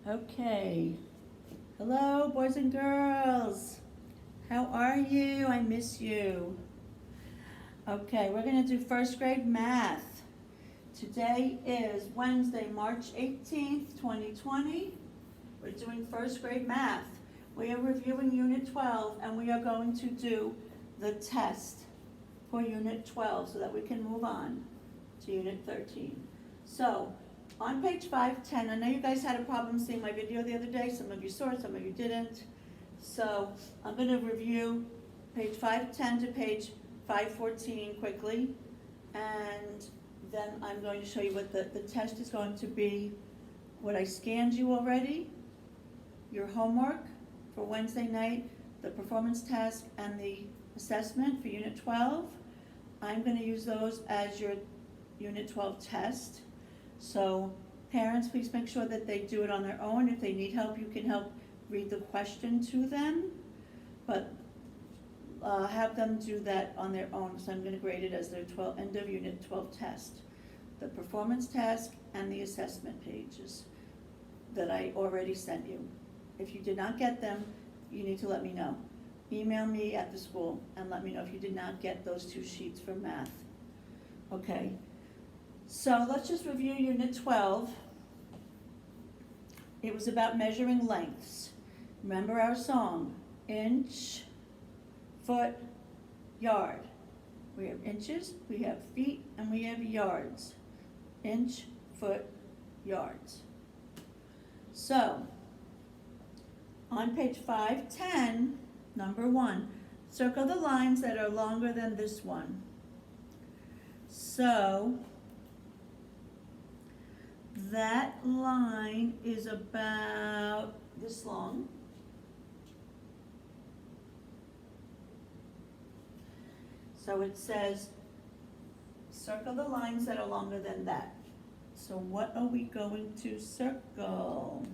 Okay. Hello, boys and girls. How are you? I miss you. Okay, we're going to do first grade math. Today is Wednesday, March 18th, 2020. We're doing first grade math. We are reviewing Unit 12 and we are going to do the test for Unit 12 so that we can move on to Unit 13. So, on page 510, I know you guys had a problem seeing my video the other day. Some of you saw it, some of you didn't. So, I'm going to review page 510 to page 514 quickly. And then I'm going to show you what the test is going to be, what I scanned you already, your homework for Wednesday night, the performance task, and the assessment for Unit 12. I'm going to use those as your Unit 12 test. So parents, please make sure that they do it on their own. If they need help, you can help read the question to them. But have them do that on their own, so I'm going to grade it as their end of Unit 12 test. The performance task and the assessment pages that I already sent you. If you did not get them, you need to let me know. Email me at the school and let me know if you did not get those two sheets for math. Okay, so let's just review Unit 12. It was about measuring lengths. Remember our song, inch, foot, yard. We have inches, we have feet, and we have yards. Inch, foot, yards. So, on page 510, number 1, circle the lines that are longer than this one. So, that line is about this long. So it says, circle the lines that are longer than that. So what are we going to circle?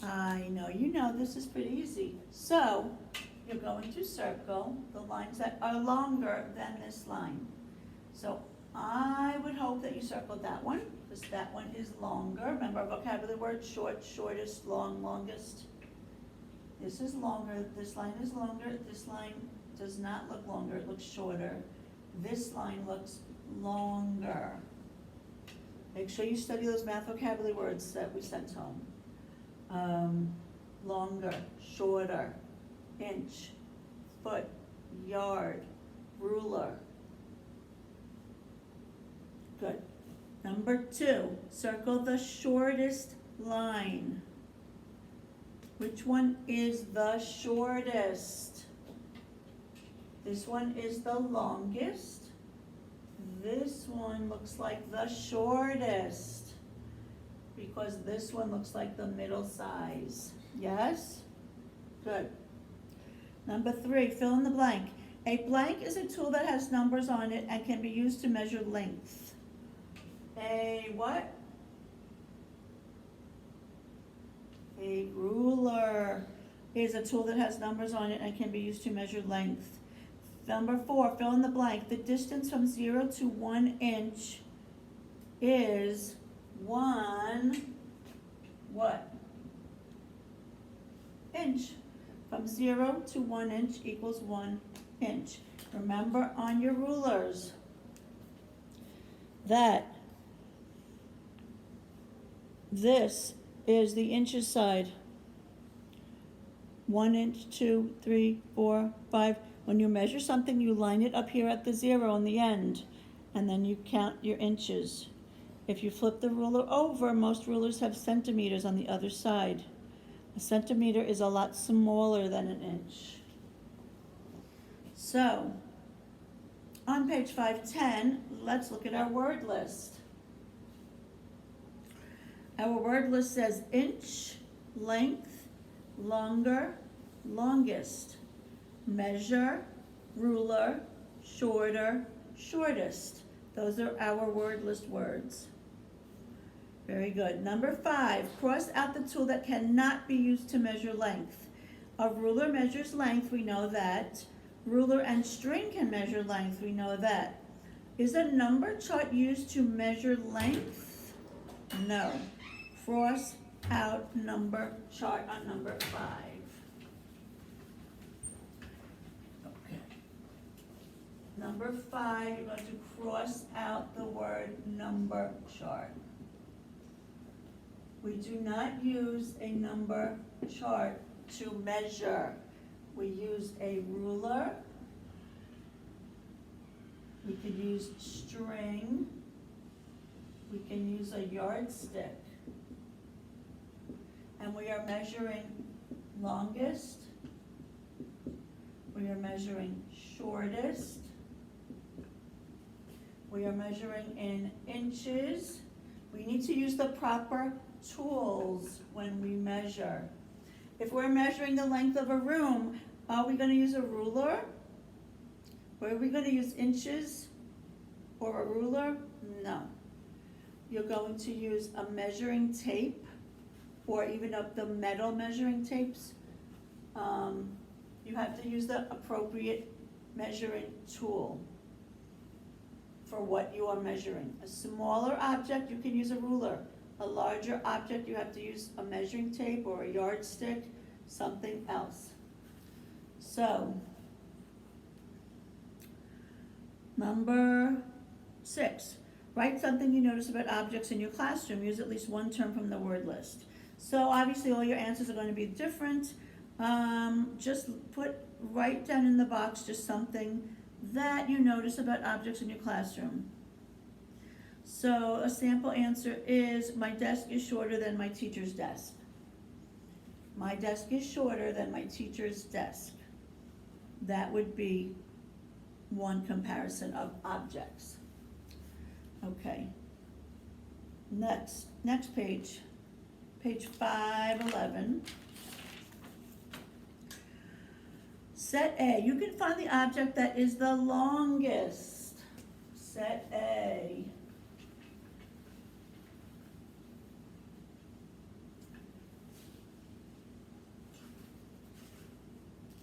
I know you know this is pretty easy. So you're going to circle the lines that are longer than this line. So I would hope that you circled that one, because that one is longer. Remember our vocabulary word, short, shortest, long, longest. This is longer, this line is longer, this line does not look longer, it looks shorter. This line looks longer. Make sure you study those math vocabulary words that we sent home. Longer, shorter, inch, foot, yard, ruler. Good. Number 2, circle the shortest line. Which one is the shortest? This one is the longest. This one looks like the shortest, because this one looks like the middle size. Yes? Good. Number 3, fill in the blank. A blank is a tool that has numbers on it and can be used to measure length. A what? A ruler is a tool that has numbers on it and can be used to measure length. Number 4, fill in the blank. The distance from 0 to 1 inch is 1 what? Inch. From 0 to 1 inch equals 1 inch. Remember on your rulers that this is the inches side. 1 inch, 2, 3, 4, 5. When you measure something, you line it up here at the 0 on the end, and then you count your inches. If you flip the ruler over, most rulers have centimeters on the other side. A centimeter is a lot smaller than an inch. So, on page 510, let's look at our word list. Our word list says inch, length, longer, longest, measure, ruler, shorter, shortest. Those are our word list words. Very good. Number 5, cross out the tool that cannot be used to measure length. A ruler measures length, we know that. Ruler and string can measure length, we know that. Is a number chart used to measure length? No. Cross out number chart on number 5. Okay. Number 5, you're going to cross out the word number chart. We do not use a number chart to measure. We use a ruler. We could use string. We can use a yardstick. And we are measuring longest. We are measuring shortest. We are measuring in inches. We need to use the proper tools when we measure. If we're measuring the length of a room, are we going to use a ruler? Or are we going to use inches or a ruler? No. You're going to use a measuring tape, or even up the metal measuring tapes. You have to use the appropriate measuring tool for what you are measuring. A smaller object, you can use a ruler. A larger object, you have to use a measuring tape or a yardstick, something else. So, number 6, write something you notice about objects in your classroom. Use at least one term from the word list. So obviously all your answers are going to be different. Just write down in the box just something that you notice about objects in your classroom. So a sample answer is, my desk is shorter than my teacher's desk. My desk is shorter than my teacher's desk. That would be one comparison of objects. Okay. Next page. Page 511. Set A. You can find the object that is the longest. Set A.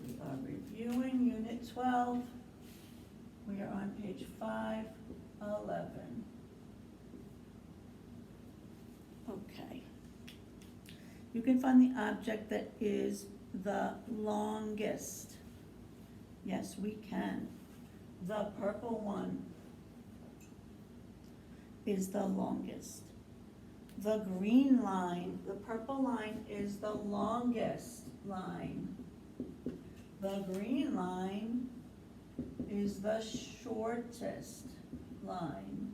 We are reviewing Unit 12. We are on page 511. Okay. You can find the object that is the longest. Yes, we can. The purple one is the longest. The green line, the purple line, is the longest line. The green line is the shortest line.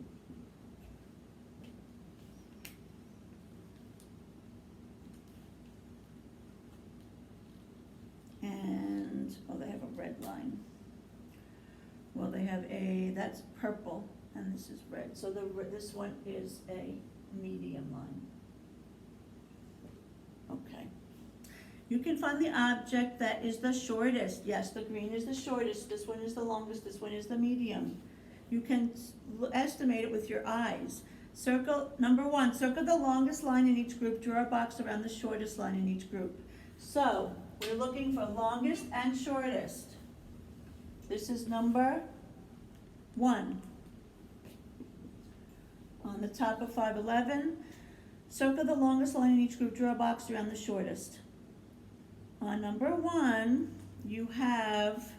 And, oh, they have a red line. Well, they have that's purple, and this is red. So this one is a medium line. Okay. You can find the object that is the shortest. Yes, the green is the shortest. This one is the longest. This one is the medium. You can estimate it with your eyes. Circle, number 1, circle the longest line in each group. Draw a box around the shortest line in each group. So, we're looking for longest and shortest. This is number 1. On the top of 511, circle the longest line in each group. Draw a box around the shortest. On number 1, you have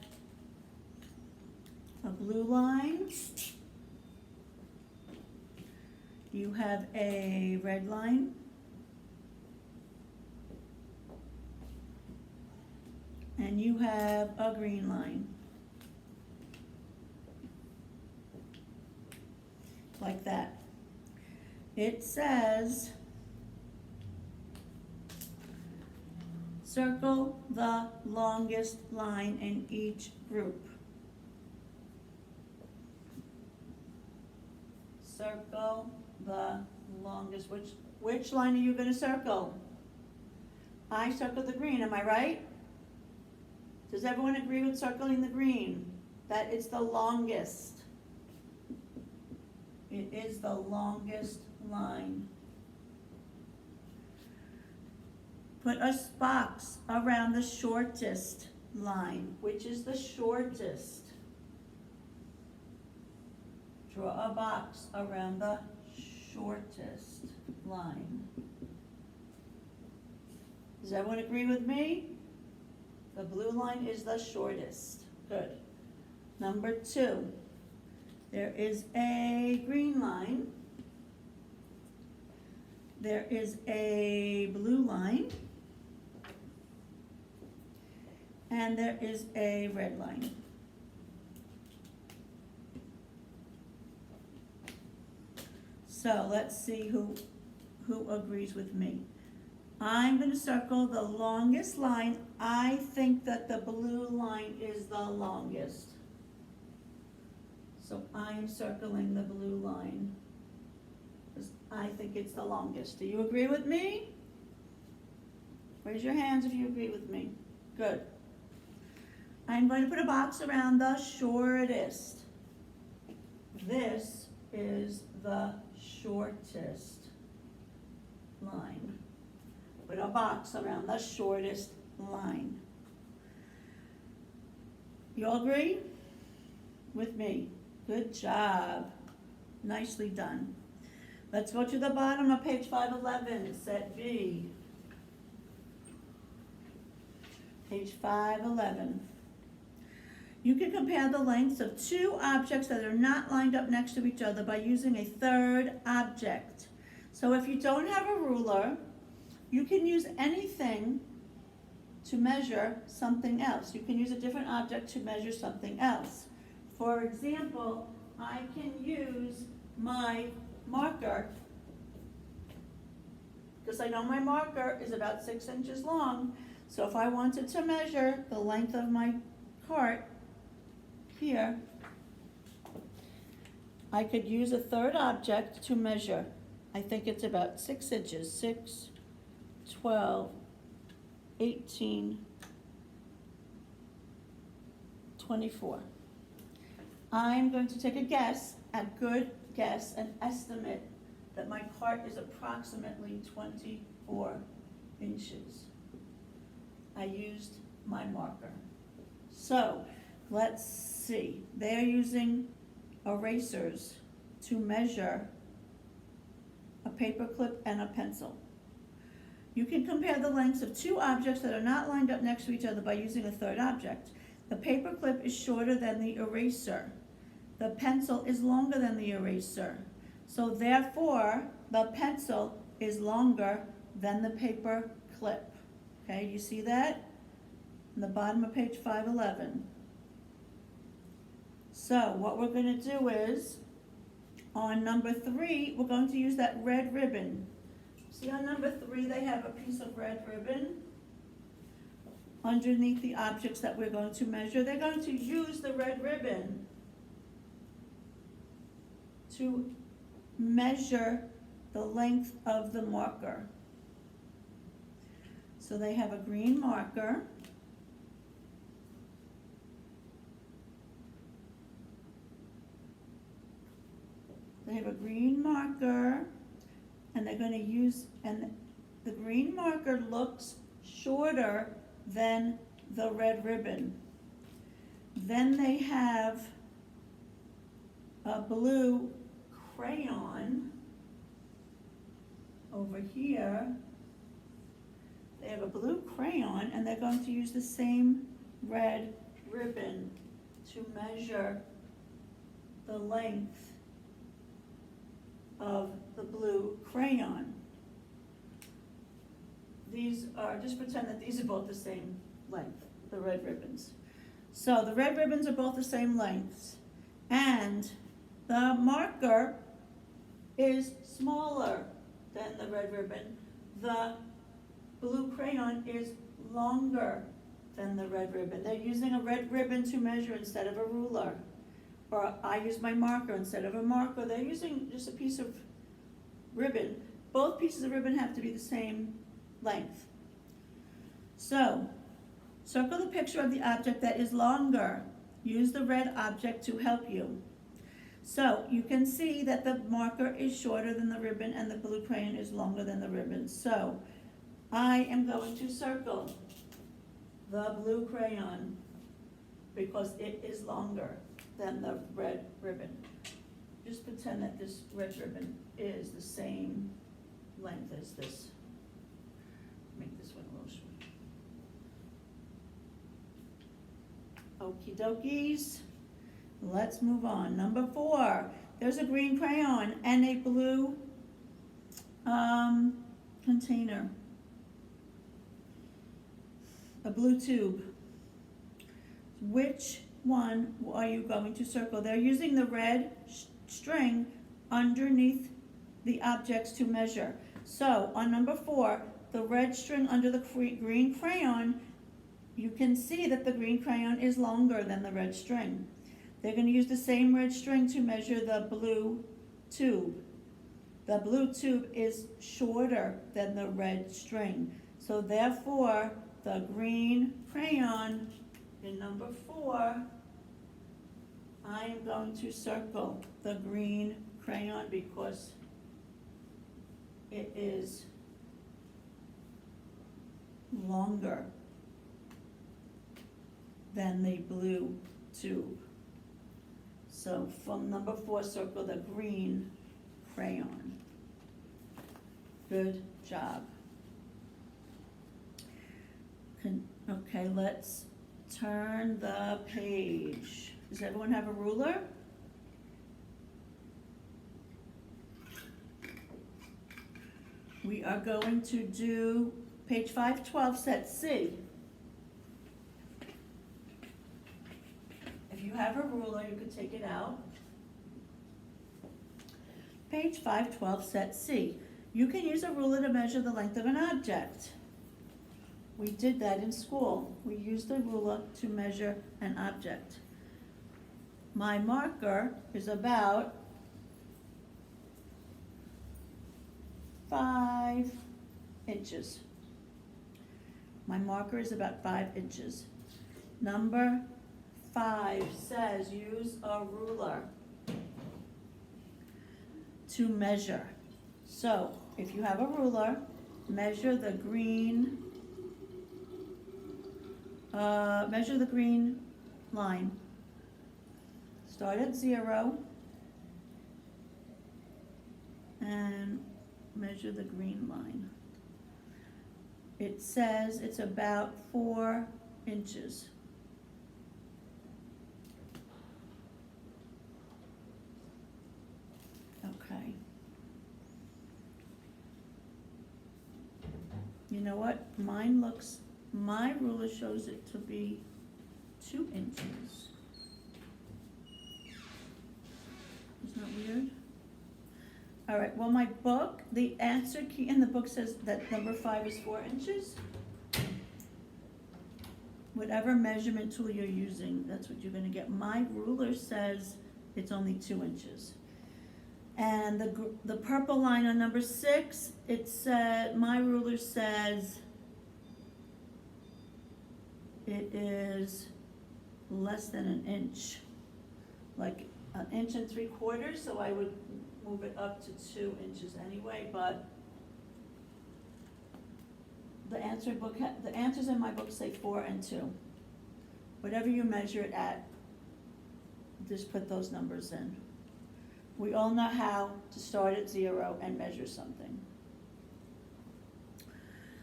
a blue line. You have a red line. And you have a green line. Like that. It says, circle the longest line in each group. Circle the longest. Which line are you going to circle? I circled the green, am I right? Does everyone agree with circling the green? That it's the longest. It is the longest line. Put a box around the shortest line. Which is the shortest? Draw a box around the shortest line. Does everyone agree with me? The blue line is the shortest. Good. Number 2, there is a green line. There is a blue line. And there is a red line. So let's see who agrees with me. I'm going to circle the longest line. I think that the blue line is the longest. So I'm circling the blue line because I think it's the longest. Do you agree with me? Raise your hands if you agree with me. Good. I'm going to put a box around the shortest. This is the shortest line. Put a box around the shortest line. You all agree with me? Good job. Nicely done. Let's go to the bottom of page 511, set B. Page 511. You can compare the lengths of two objects that are not lined up next to each other by using a third object. So if you don't have a ruler, you can use anything to measure something else. You can use a different object to measure something else. For example, I can use my marker, because I know my marker is about 6 inches long. So if I wanted to measure the length of my cart here, I could use a third object to measure. I think it's about 6 inches, 6, 12, 18, 24. I'm going to take a guess, a good guess, an estimate that my cart is approximately 24 inches. I used my marker. So let's see. They're using erasers to measure a paper clip and a pencil. You can compare the lengths of two objects that are not lined up next to each other by using a third object. The paper clip is shorter than the eraser. The pencil is longer than the eraser. So therefore, the pencil is longer than the paper clip. Okay, you see that? On the bottom of page 511. So what we're going to do is, on number 3, we're going to use that red ribbon. See on number 3, they have a piece of red ribbon underneath the objects that we're going to measure. They're going to use the red ribbon to measure the length of the marker. So they have a green marker. They have a green marker, and they're going to use, and the green marker looks shorter than the red ribbon. Then they have a blue crayon over here. They have a blue crayon, and they're going to use the same red ribbon to measure the length of the blue crayon. These are, just pretend that these are both the same length, the red ribbons. So the red ribbons are both the same lengths, and the marker is smaller than the red ribbon. The blue crayon is longer than the red ribbon. They're using a red ribbon to measure instead of a ruler. Or I use my marker instead of a marker. They're using just a piece of ribbon. Both pieces of ribbon have to be the same length. So, circle the picture of the object that is longer. Use the red object to help you. So, you can see that the marker is shorter than the ribbon and the blue crayon is longer than the ribbon. So, I am going to circle the blue crayon because it is longer than the red ribbon. just pretend that this red ribbon is the same length as this. Make this one a little shorter. Okie dokies. Let's move on. Number 4. There's a green crayon and a blue container. A blue tube. Which one are you going to circle? They're using the red string underneath the objects to measure. So on number 4, the red string under the green crayon, you can see that the green crayon is longer than the red string. They're going to use the same red string to measure the blue tube. The blue tube is shorter than the red string. So therefore, the green crayon in number 4, I am going to circle the green crayon because it is longer than the blue tube. So from number 4, circle the green crayon. Good job. Okay, let's turn the page. Does everyone have a ruler? We are going to do page 512, set C. If you have a ruler, you can take it out. Page 512, set C. You can use a ruler to measure the length of an object. We did that in school. We used a ruler to measure an object. My marker is about 5 inches. My marker is about 5 inches. Number 5 says use a ruler to measure. So if you have a ruler, measure the green line. Start at 0 and measure the green line. It says it's about 4 inches. Okay. You know what? My ruler shows it to be 2 inches. Isn't that weird? All right, well, my book, the answer key in the book says that number 5 is 4 inches. Whatever measurement tool you're using, that's what you're gonna get. My ruler says it's only 2 inches. And the purple line on number 6, it said, my ruler says it is less than an inch, like 1 3/4 inches, so I would move it up to 2 inches anyway, but the answers in my book say 4 and 2. Whatever you measure it at, just put those numbers in. We all know how to start at 0 and measure something.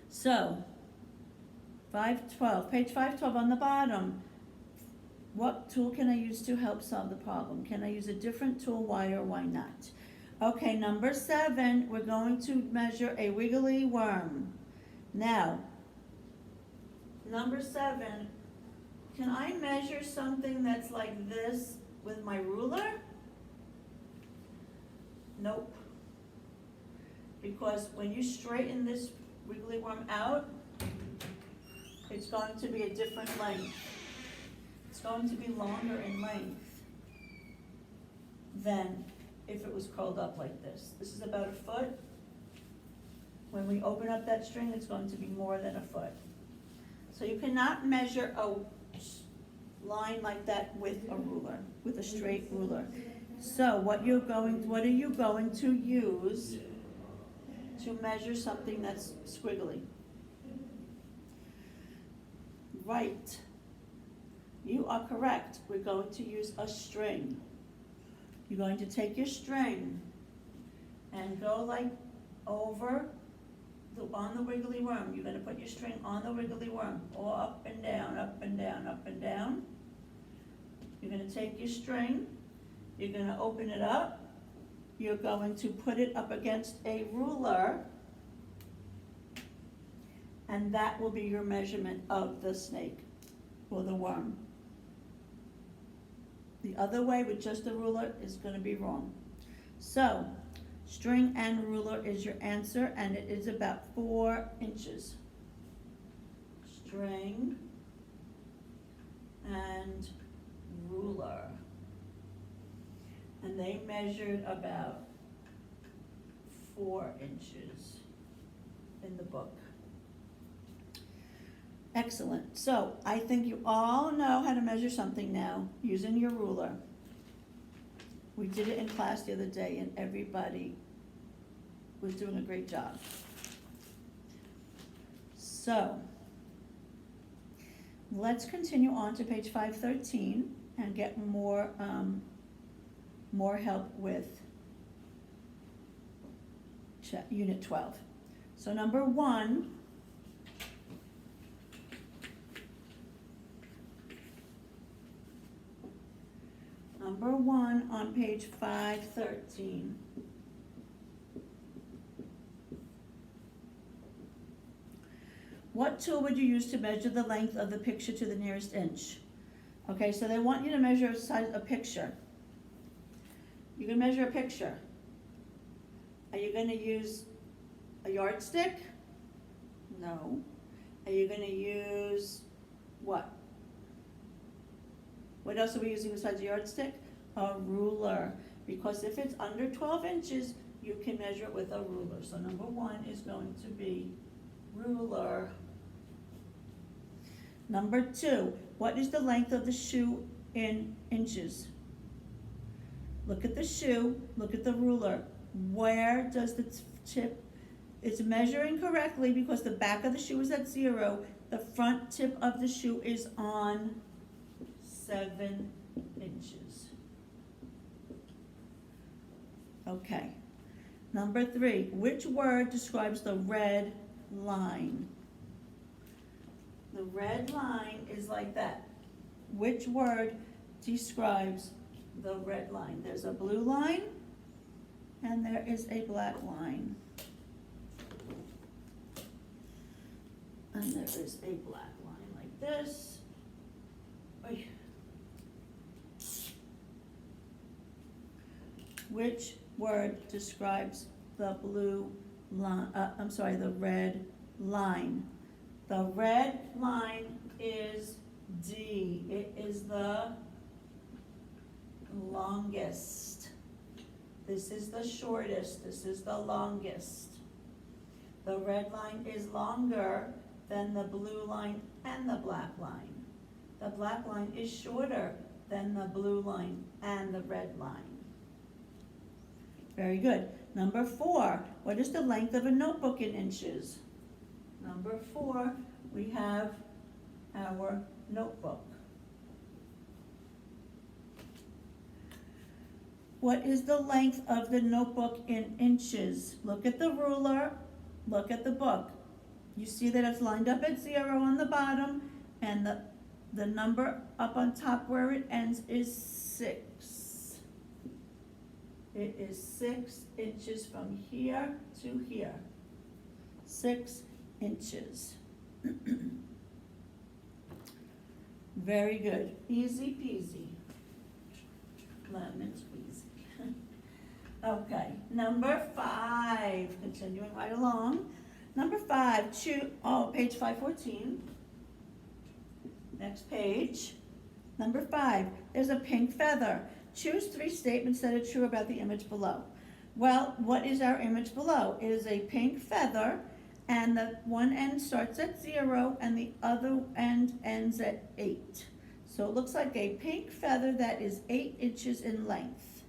So, page 512 on the bottom. What tool can I use to help solve the problem? Can I use a different tool? Why or why not? Okay, number 7, we're going to measure a wiggly worm. Now, number 7, can I measure something that's like this with my ruler? Nope. Because when you straighten this wiggly worm out, it's going to be a different length. It's going to be longer in length than if it was curled up like this. This is about 1 foot. When we open up that string, it's going to be more than 1 foot. So you cannot measure a line like that with a ruler, with a straight ruler. So what are you going to use to measure something that's squiggly? Right. You are correct. We're going to use a string. You're going to take your string and go like over on the wiggly worm. You're gonna put your string on the wiggly worm, all up and down, up and down, up and down. You're gonna take your string, you're gonna open it up, you're going to put it up against a ruler, and that will be your measurement of the snake or the worm. The other way with just a ruler is gonna be wrong. So, string and ruler is your answer, and it is about 4 inches. String and ruler. And they measured about 4 inches in the book. Excellent. So I think you all know how to measure something now using your ruler. We did it in class the other day and everybody was doing a great job. So let's continue on to page 513 and get more help with unit 12. So number 1, on page 513. What tool would you use to measure the length of the picture to the nearest inch? Okay, so they want you to measure a picture. You can measure a picture. Are you going to use a yardstick? No. Are you going to use what? What else are we using besides a yardstick? A ruler. Because if it's under 12 inches, you can measure it with a ruler. So number 1 is going to be ruler. Number 2, what is the length of the shoe in inches? Look at the shoe, look at the ruler. Where does the tip, it's measuring correctly because the back of the shoe is at 0. The front tip of the shoe is on 7 inches. Okay. Number 3, which word describes the red line? The red line is like that. Which word describes the red line? There's a blue line and there is a black line. And there is a black line like this. Oy. Which word describes the blue line? The red line. The red line is D. It is the longest. This is the shortest. This is the longest. The red line is longer than the blue line and the black line. The black line is shorter than the blue line and the red line. Very good. Number 4, what is the length of a notebook in inches? Number 4, we have our notebook. What is the length of the notebook in inches? Look at the ruler, look at the book. You see that it's lined up at 0 on the bottom, and the number up on top where it ends is 6. It is 6 inches from here to here. 6 inches. Very good. Easy peasy. Lemon squeezy. Okay, number 5. Continuing right along. Number 5, page 514. Next page. Number 5, there's a pink feather. Choose 3 statements that are true about the image below. Well, what is our image below? It is a pink feather, and the one end starts at 0 and the other end ends at 8. So it looks like a pink feather that is 8 inches in length.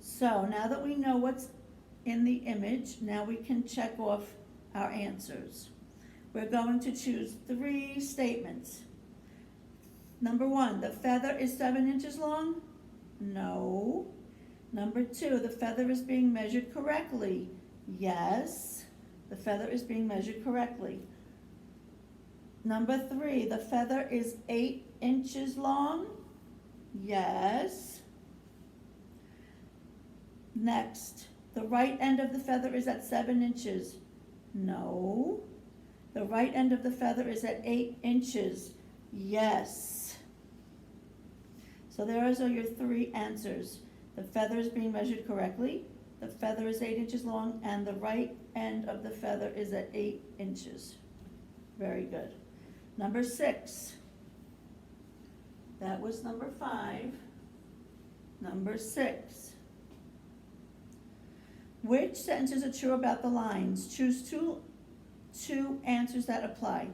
So now that we know what's in the image, now we can check off our answers. We're going to choose 3 statements. Number 1, the feather is 7 inches long? No. Number 2, the feather is being measured correctly. Yes, the feather is being measured correctly. Number 3, the feather is 8 inches long. Yes. Next, the right end of the feather is at 7 inches. No. The right end of the feather is at 8 inches. Yes. So those are your 3 answers. The feather is being measured correctly, the feather is 8 inches long, and the right end of the feather is at 8 inches. Very good. Number 6. That was number 5. Number 6. Which sentences are true about the lines? Choose two answers that apply.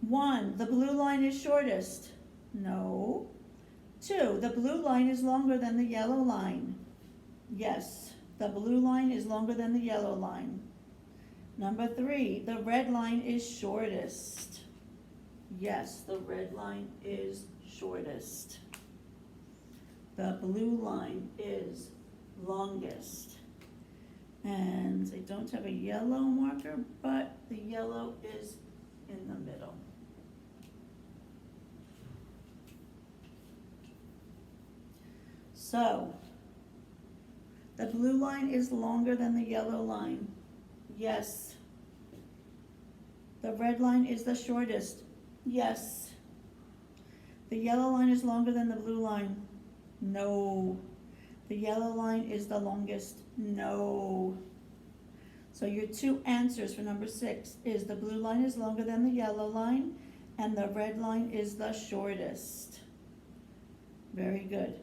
1, the blue line is shortest. No. 2, the blue line is longer than the yellow line. Yes, the blue line is longer than the yellow line. Number 3, the red line is shortest. Yes, the red line is shortest. The blue line is longest. And I don't have a yellow marker, but the yellow is in the middle. So, the blue line is longer than the yellow line. Yes. The red line is the shortest. Yes. The yellow line is longer than the blue line. No. The yellow line is the longest. No. So your 2 answers for number 6 is the blue line is longer than the yellow line and the red line is the shortest. Very good.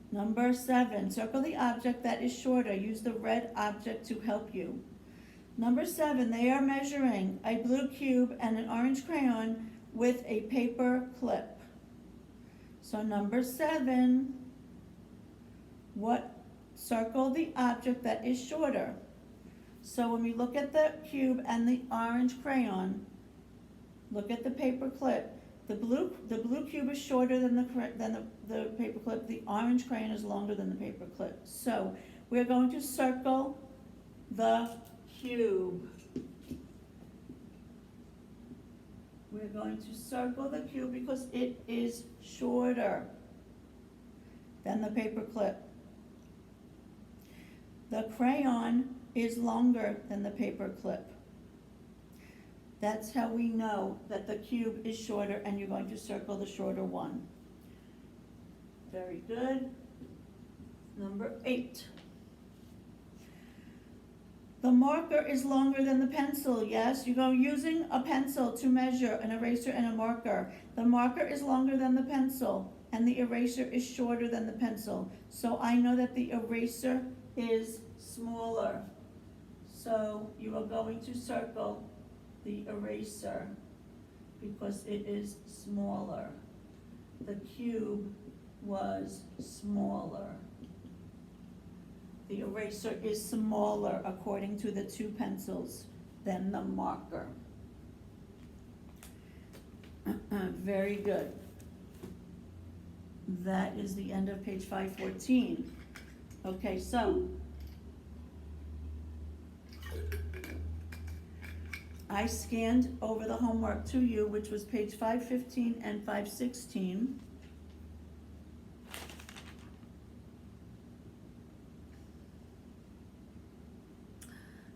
Number 7, circle the object that is shorter. Use the red object to help you. Number 7, they are measuring a blue cube and an orange crayon with a paper clip. So number 7, circle the object that is shorter. So when we look at the cube and the orange crayon, look at the paper clip. The blue cube is shorter than the paper clip. The orange crayon is longer than the paper clip. So we're going to circle the cube. We're going to circle the cube because it is shorter than the paper clip. The crayon is longer than the paper clip. That's how we know that the cube is shorter, and you're going to circle the shorter one. Very good. Number 8. The marker is longer than the pencil. Yes, you go using a pencil to measure an eraser and a marker. The marker is longer than the pencil, and the eraser is shorter than the pencil. So I know that the eraser is smaller. So you are going to circle the eraser because it is smaller. The cube was smaller. The eraser is smaller according to the 2 pencils than the marker. Very good. That is the end of page 514. Okay, so I scanned over the homework to you, which was page 515 and 516.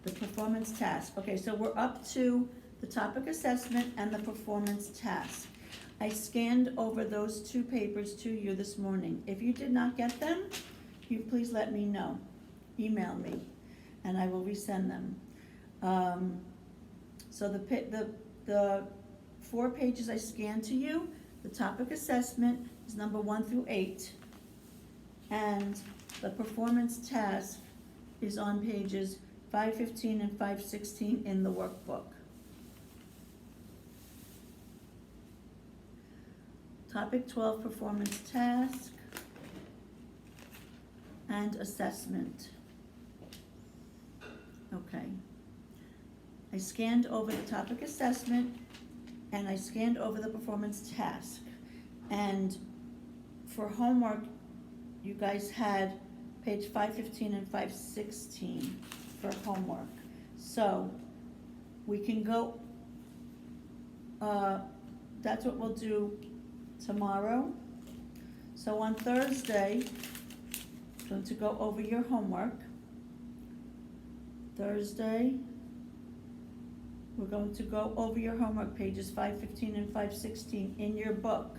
The performance task. Okay, so we're up to the topic assessment and the performance task. I scanned over those 2 papers to you this morning. If you did not get them, you please let me know. Email me, and I will resend them. So the 4 pages I scanned to you, the topic assessment is number 1 through 8, and the performance task is on pages 515 and 516 in the workbook. Topic 12, performance task and assessment. Okay. I scanned over the topic assessment and I scanned over the performance task. And for homework, you guys had page 515 and 516 for homework. So, we can go, that's what we'll do tomorrow. So on Thursday, I'm going to go over your homework. Thursday, we're going to go over your homework, pages 515 and 516 in your book.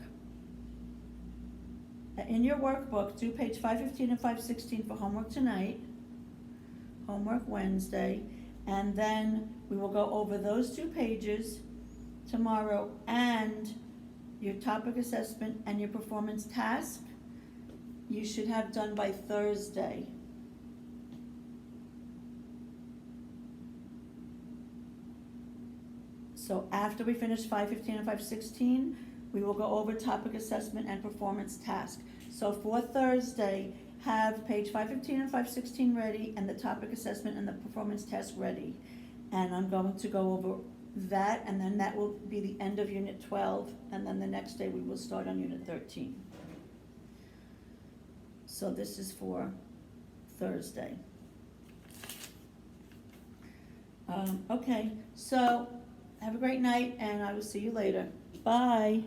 In your workbook, do page 515 and 516 for homework tonight, homework Wednesday, and then we will go over those 2 pages tomorrow, and your topic assessment and your performance task you should have done by Thursday. So after we finish 515 and 516, we will go over topic assessment and performance task. So for Thursday, have page 515 and 516 ready, and the topic assessment and the performance task ready. And I'm going to go over that, and then that will be the end of Unit 12, and then the next day we will start on Unit 13. So this is for Thursday. Okay, so have a great night, and I will see you later. Bye.